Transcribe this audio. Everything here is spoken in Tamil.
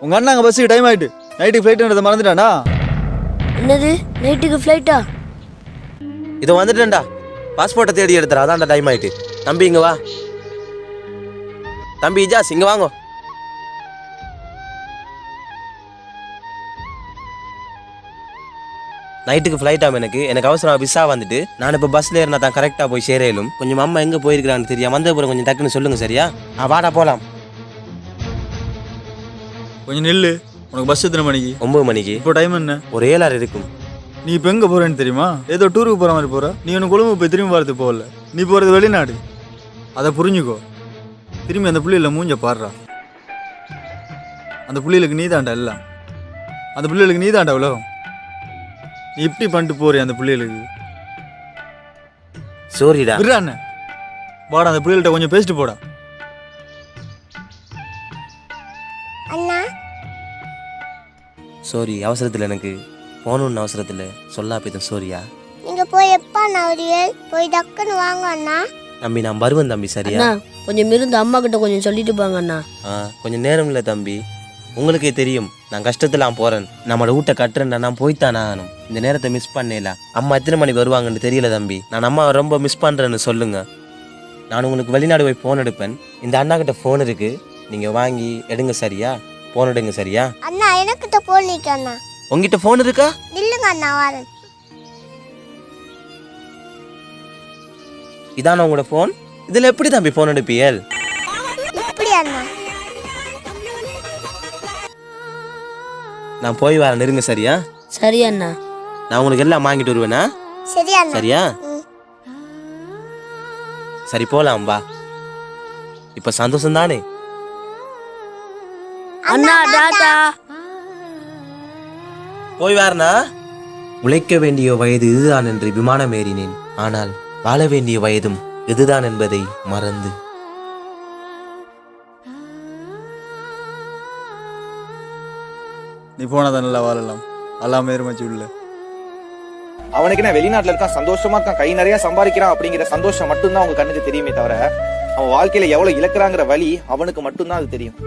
உங்க அண்ணா அங்கே பஸ்ஸுக்கு டைம் ஆயிட்டு நைட்டுக்கு ஃப்ளைட்டுன்றதை மறந்துட்டானா? என்னது நைட்டுக்கு ஃப்ளைட்டா? இது வந்துட்டேன்டா, பாஸ்போர்ட்டை தேடி எடுத்துறா, அதான் அந்த டைம் ஆயிட்டு. தம்பி இங்க வா. தம்பி இஜாஸ் இங்க வாங்க. நைட்டுக்கு ஃப்ளைட்டாம் எனக்கு அவசரம் விசா வந்துட்டு நான் இப்போ பஸ்ல ஏறினா தான் கரெக்டாக போய் சேரையிலும். கொஞ்சம் அம்மா எங்கே போயிருக்கிறான்னு தெரியும், வந்த அப்புறம் கொஞ்சம் டக்குன்னு சொல்லுங்க சரியா? வாடா போகலாம். கொஞ்சம் நில்லு. உனக்கு பஸ் எத்தனை மணிக்கு? 9 மணிக்கு. இப்போ டைம் என்ன? ஒரு 7 இருக்கும். நீ இப்போ எங்கே போகிறேன்னு தெரியுமா? ஏதோ டூருக்கு போகிற மாதிரி போகிற. நீ ஒன்று கொழும்பு போய் திரும்பி பார்த்து போகல, நீ போகிறது வெளிநாடு. அதை புரிஞ்சுக்கோ. திரும்பி அந்த புள்ளியில் மூஞ்ச பாடுறா. அந்த புள்ளிகளுக்கு நீ தாண்டா எல்லாம். அந்த புள்ளிகளுக்கு நீ தாண்டா உலகம். நீ இப்படி பண்ணிட்டு போறிய அந்த பிள்ளைகளுக்கு. சோரிடா விடுறா அண்ணன். வாடா அந்த பிள்ளைகள்கிட்ட கொஞ்சம் பேசிட்டு போடா. அண்ணா சோரி, அவசரத்தில் எனக்கு போகணுன்னு அவசரத்தில் சொல்லா போய்தான். சோரியா? நீங்க போய் எப்பா நவரியல் போய் டக்குன்னு வாங்க அண்ணா. தம்பி நான் வருவேன் தம்பி சரியா? அண்ணா கொஞ்சம் இருந்து அம்மா கிட்ட கொஞ்சம் சொல்லிட்டு போங்க அண்ணா. கொஞ்சம் நேரம் இல்லை தம்பி, உங்களுக்கே தெரியும் நான் கஷ்டத்தில் போகிறேன். நம்மளோட வீட்டை கட்டுறேன், நான் போய்த்தானே ஆகணும். இந்த நேரத்தை மிஸ் பண்ணல. அம்மா எத்தனை மணிக்கு வருவாங்கன்னு தெரியல தம்பி. நான் அம்மா ரொம்ப மிஸ் பண்ணுறேன்னு சொல்லுங்க. நான் உங்களுக்கு வெளிநாடு போய் ஃபோன் எடுப்பேன். இந்த அண்ணா கிட்ட ஃபோன் இருக்கு, நீங்கள் வாங்கி எடுங்க சரியா? ஃபோன் எடுங்க சரியா? அண்ணா எனக்கிட்ட போன் நிக்க அண்ணா. உங்ககிட்ட ஃபோன் இருக்கா? நில்லுங்க அண்ணா வரேன். இதான உங்களோட ஃபோன்? இதில் எப்படி தம்பி ஃபோன் எடுப்பியல்? இப்படி அண்ணா. நான் போய் வரேன், நெருங்க சரியா? சரி அண்ணா. நான் உங்களுக்கு எல்லாம் வாங்கிட்டு வருவேனா? சரி அண்ணா. சரியா? சரி போலாம் வா. இப்ப சந்தோஷம் தானே? அண்ணா டாடா. போய் வரனா? உழைக்க வேண்டிய வயது இதுதான் என்று விமானம் ஏறினேன். ஆனால் வாழ வேண்டிய வயதும் இதுதான் என்பதை மறந்து. நீ போனாதான் நல்லா வாழலாம். அல்லாம ஏறுமச்சு உள்ள. அவனுக்கு என்ன வெளிநாட்டுல இருக்கான், சந்தோஷமா இருக்கான், கை நிறைய சம்பாதிக்கிறான் அப்படிங்கிற சந்தோஷம் மட்டும்தான் அவங்க கண்ணுக்கு தெரியுமே தவிர அவன் வாழ்க்கையில எவ்வளவு இழக்கிறாங்கிற வழி அவனுக்கு மட்டும்தான் அது தெரியும்.